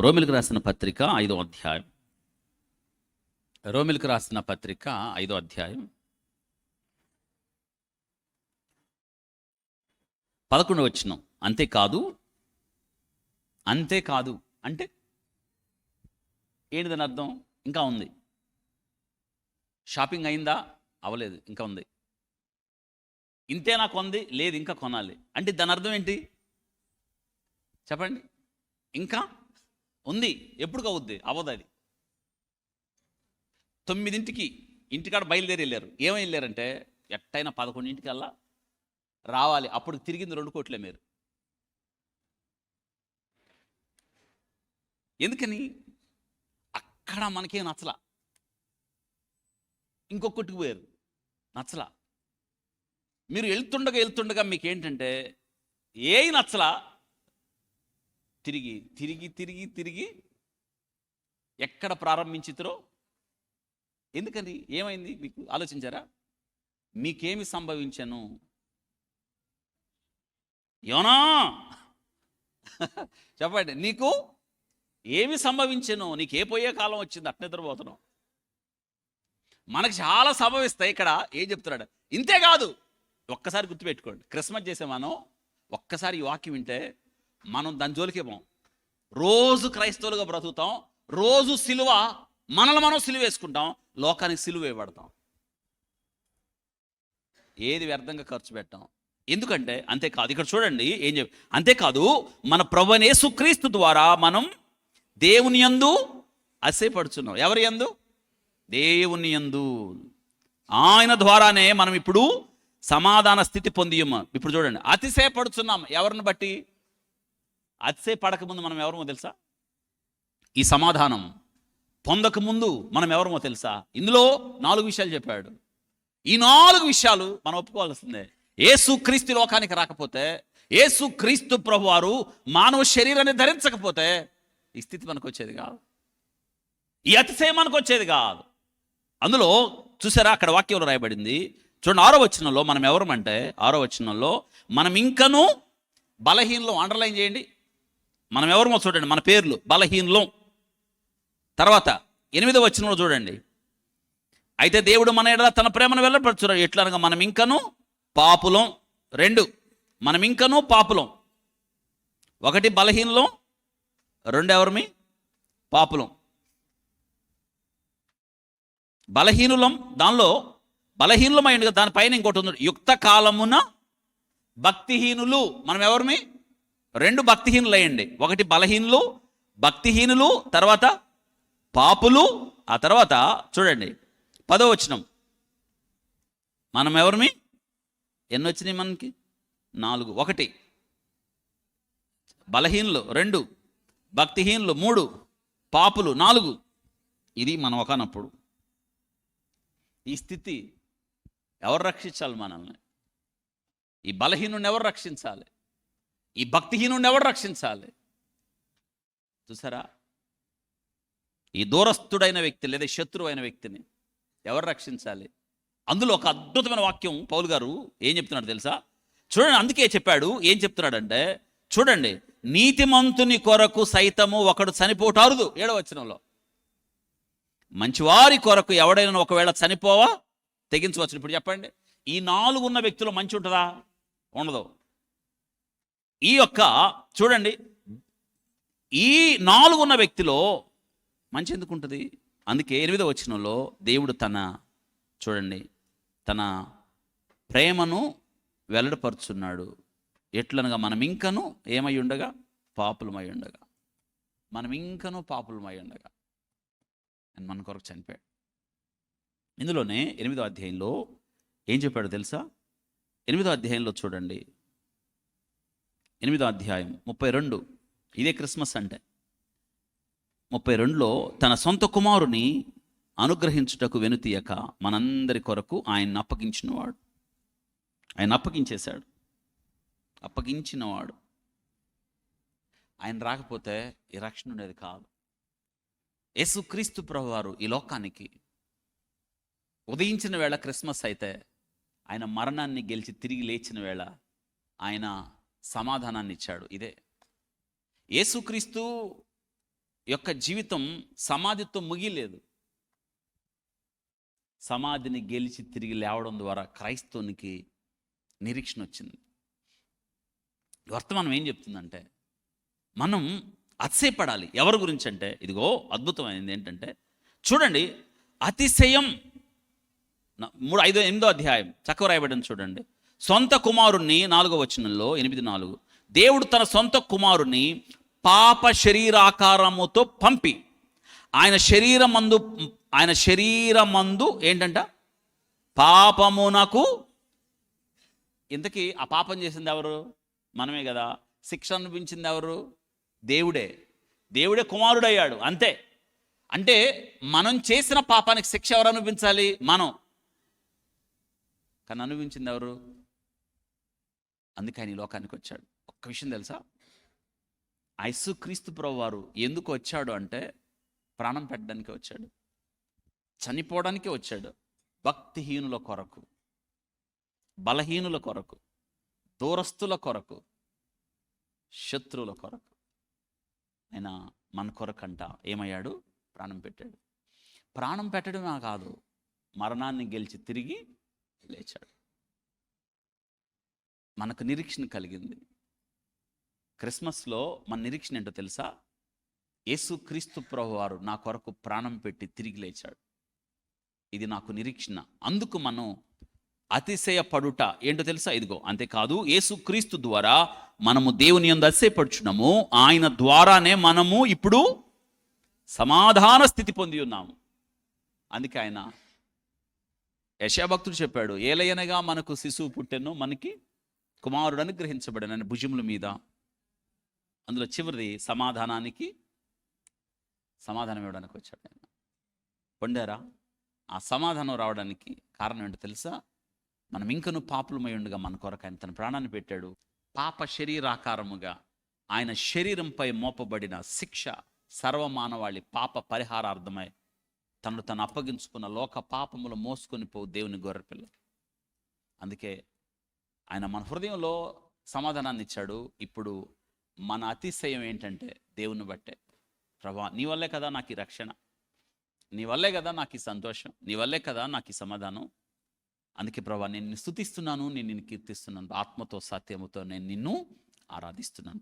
రోమిలకు రాసిన పత్రిక 5వ అధ్యాయం. రోమిలకు రాసిన పత్రిక 5వ అధ్యాయం 11వ వచనం. అంతేకాదు అంటే ఏంటి దాని అర్థం? ఇంకా ఉంది. షాపింగ్ అయిందా? అవ్వలేదు, ఇంకా ఉంది. ఇంతేనా కొంది? లేదు, ఇంకా కొనాలి. అంటే దాని అర్థం ఏంటి చెప్పండి? ఇంకా ఉంది. ఎప్పుడు అవుద్ది? అవ్వదు. అది 9ంటికి ఇంటికాడ బయలుదేరి వెళ్ళారు. ఏమై వెళ్ళారంటే ఎట్టయినా 11ంటికల్లా రావాలి. అప్పుడు తిరిగింది 2 కోట్లే మీరు. ఎందుకని? అక్కడ మనకేం నచ్చలా, ఇంకొకటికి పోయారు, నచ్చలా. మీరు వెళ్తుండగా మీకేంటంటే ఏవి నచ్చలా, తిరిగి ఎక్కడ ప్రారంభించితురో. ఎందుకని? ఏమైంది మీకు ఆలోచించారా? మీకేమి సంభవించను? యోనా చెప్పండి, నీకు ఏమి సంభవించను? నీకే పోయే కాలం వచ్చింది, అట్నే నిద్రపోతున్నావు. మనకు చాలా సంభవిస్తాయి. ఇక్కడ ఏం చెప్తున్నాడు? ఇంతే కాదు. ఒక్కసారి గుర్తుపెట్టుకోండి, క్రిస్మస్ చేసే మనం ఒక్కసారి ఈ వాక్యం వింటే మనం దాని జోలికే పోం. రోజు క్రైస్తవులుగా బ్రతుకుతాం, రోజు సిలువ, మనల్ని మనం సిలువ వేసుకుంటాం, లోకానికి సిలువ వేయబడతాం. ఏది వ్యర్థంగా ఖర్చు పెట్టాం. ఎందుకంటే అంతేకాదు, ఇక్కడ చూడండి ఏం చెప్పి, అంతేకాదు మన ప్రభువైన యేసుక్రీస్తు ద్వారా మనం దేవుని యందు అతిశయపడుచున్నాం. ఎవరి యందు? దేవుని యందు. ఆయన ద్వారానే మనం ఇప్పుడు సమాధాన స్థితి పొందియము. ఇప్పుడు చూడండి, అతిశయపడుచున్నాం. ఎవరిని బట్టి? అతిశయపడకముందు మనం ఎవరమో తెలుసా? ఈ సమాధానం పొందకముందు మనం ఎవరమో తెలుసా? ఇందులో 4 విషయాలు చెప్పాడు. ఈ 4 విషయాలు మనం ఒప్పుకోవాల్సిందే. యేసు క్రీస్తు లోకానికి రాకపోతే, యేసు క్రీస్తు ప్రభు వారు మానవ శరీరాన్ని ధరించకపోతే ఈ స్థితి మనకు వచ్చేది కాదు, ఈ అతిశయం మనకు వచ్చేది కాదు. అందులో చూసారా, అక్కడ వాక్యంలో రాయబడింది చూడండి, 6వ వచనంలో మనం ఎవరమంటే, 6వ వచనంలో మనం ఇంకనూ బలహీనలం. అండర్లైన్ చేయండి. మనం ఎవరమో చూడండి, మన పేర్లు బలహీనలం. తర్వాత 8వ వచనంలో చూడండి, అయితే దేవుడు మన ఎడల తన ప్రేమను వెల్లపరచున్నాడు. ఎట్లా అనగా మనం ఇంకనూ పాపులం. 2, మనం ఇంకనూ పాపులం. 1 బలహీనలం, 2 ఎవరమి? పాపులం. బలహీనులం, దానిలో బలహీనులమైంది. దానిపైన ఇంకోటి ఉంది, యుక్త కాలమున భక్తిహీనులు. మనం ఎవరమి? 2 భక్తిహీనులు అయ్యండి. 1 బలహీనులు, భక్తిహీనులు, తర్వాత పాపులు. ఆ తర్వాత చూడండి 10వ వచనం, మనం ఎవరమి? ఎన్ని వచ్చినాయి మనకి? 4. 1 బలహీనులు, 2 భక్తిహీనులు, 3 పాపులు, 4. ఇది మనం ఒకనప్పుడు. ఈ స్థితి ఎవరు రక్షించాలి మనల్ని? ఈ బలహీనుడిని ఎవరు రక్షించాలి? ఈ భక్తిహీనుడిని ఎవరు రక్షించాలి? చూసారా, ఈ దూరస్థుడైన వ్యక్తి లేదా శత్రువు అయిన వ్యక్తిని ఎవరు రక్షించాలి? అందులో ఒక అద్భుతమైన వాక్యం పౌలు గారు ఏం చెప్తున్నాడు తెలుసా? చూడండి, అందుకే చెప్పాడు. ఏం చెప్తున్నాడంటే చూడండి, నీతిమంతుని కొరకు సైతము ఒకడు చనిపోటారుదు. 7వ వచనంలో, మంచివారి కొరకు ఎవడైనా ఒకవేళ చనిపోవా తెగించవచ్చు. ఇప్పుడు చెప్పండి, ఈ 4 ఉన్న వ్యక్తులు మంచి ఉంటుందా? ఉండదు. ఈ యొక్క చూడండి, ఈ 4 ఉన్న వ్యక్తిలో మంచి ఎందుకు ఉంటుంది? అందుకే 8వ వచనంలో దేవుడు చూడండి తన ప్రేమను వెల్లడిపరుచున్నాడు. ఎట్లనగా మనం ఇంకనూ ఏమై ఉండగా? పాపులమై ఉండగా. మనం ఇంకనూ పాపులమై ఉండగా అని మన కొరకు చనిపోయాడు. ఇందులోనే 8వ అధ్యాయంలో ఏం చెప్పాడు తెలుసా? 8వ అధ్యాయంలో చూడండి, 8వ అధ్యాయం 32. ఇదే క్రిస్మస్ అంటే. 32లో తన సొంత కుమారుని అనుగ్రహించుటకు వెనుతీయక మనందరి కొరకు ఆయన అప్పగించినవాడు. ఆయన అప్పగించేశాడు. అప్పగించినవాడు ఆయన. రాకపోతే ఈ రక్షణ ఉండేది కాదు. యేసుక్రీస్తు ప్రభువారు ఈ లోకానికి ఉదయించిన వేళ క్రిస్మస్ అయితే, ఆయన మరణాన్ని గెలిచి తిరిగి లేచిన వేళ ఆయన సమాధానాన్ని ఇచ్చాడు. ఇదే యేసుక్రీస్తు యొక్క జీవితం సమాధితో ముగిలేదు. సమాధిని గెలిచి తిరిగి లేవడం ద్వారా క్రైస్తవునికి నిరీక్షణ వచ్చింది. వర్తమానం ఏం చెప్తుందంటే మనం అతిశయపడాలి. ఎవరి గురించి అంటే, ఇదిగో అద్భుతమైనది ఏంటంటే చూడండి, అతిశయం 8వ అధ్యాయం చక్కగా రాయబడింది చూడండి. సొంత కుమారుణ్ణి 4వ వచనంలో 8:4 దేవుడు తన సొంత కుమారుని పాప శరీరాకారముతో పంపి ఆయన శరీరమందు ఏంటంట పాపమునకు. ఇంతకీ ఆ పాపం చేసింది ఎవరు? మనమే కదా. శిక్ష అనిపించింది ఎవరు? దేవుడే కుమారుడయ్యాడు అంతే. అంటే మనం చేసిన పాపానికి శిక్ష ఎవరు అనిపించాలి? మనం. కానీ అనుభవించింది ఎవరు? అందుకే ఆయన ఈ లోకానికి వచ్చాడు. ఒక్క విషయం తెలుసా, యేసుక్రీస్తు ప్రభువారు ఎందుకు వచ్చాడు అంటే ప్రాణం పెట్టడానికి వచ్చాడు, చనిపోవడానికే వచ్చాడు. భక్తిహీనుల కొరకు, బలహీనుల కొరకు, దూరస్తుల కొరకు, శత్రువుల కొరకు ఆయన మన కొరకంట ఏమయ్యాడు? ప్రాణం పెట్టాడు. ప్రాణం పెట్టడమే కాదు, మరణాన్ని గెలిచి తిరిగి లేచాడు. మనకు నిరీక్షణ కలిగింది. క్రిస్మస్లో మన నిరీక్షణ ఏంటో తెలుసా? యేసుక్రీస్తు ప్రభువారు నా కొరకు ప్రాణం పెట్టి తిరిగి లేచాడు. ఇది నాకు నిరీక్షణ. అందుకు మనం అతిశయపడుట ఏంటో తెలుసా? ఇదిగో అంతేకాదు, యేసుక్రీస్తు ద్వారా మనము దేవుని యందు అతిశయపడుచున్నాము. ఆయన ద్వారానే మనము ఇప్పుడు సమాధాన స్థితి పొంది ఉన్నాము. అందుకే ఆయన యెషయా భక్తుడు చెప్పాడు, ఏలయనగా మనకు శిశువు పుట్టెను, మనకి కుమారుడు అనుగ్రహించబడనని భుజముల మీద. అందులో చివరిది సమాధానానికి, సమాధానం ఇవ్వడానికి వచ్చాడు ఆయన. పొందారా? ఆ సమాధానం రావడానికి కారణం ఏంటో తెలుసా? మనం ఇంకను పాపులమై ఉండగా మన కొరకు ఆయన తన ప్రాణాన్ని పెట్టాడు. పాప శరీరాకారముగా ఆయన శరీరంపై మోపబడిన శిక్ష సర్వమానవాళి పాప పరిహారార్థమై తను అప్పగించుకున్న లోక పాపములు మోసుకొని పోవు దేవుని గొర్రెపిల్ల. అందుకే ఆయన మన హృదయంలో సమాధానాన్ని ఇచ్చాడు. ఇప్పుడు మన అతిశయం ఏంటంటే దేవుని బట్టే, ప్రభా నీ వల్లే కదా నాకు ఈ రక్షణ, నీ వల్లే కదా నాకు ఈ సంతోషం, నీ వల్లే కదా నాకు ఈ సమాధానం. అందుకే ప్రభా నేను నిన్ను స్తుతిస్తున్నాను, నేను నిన్ను కీర్తిస్తున్నాను, ఆత్మతో సత్యముతో నేను నిన్ను ఆరాధిస్తున్నాను.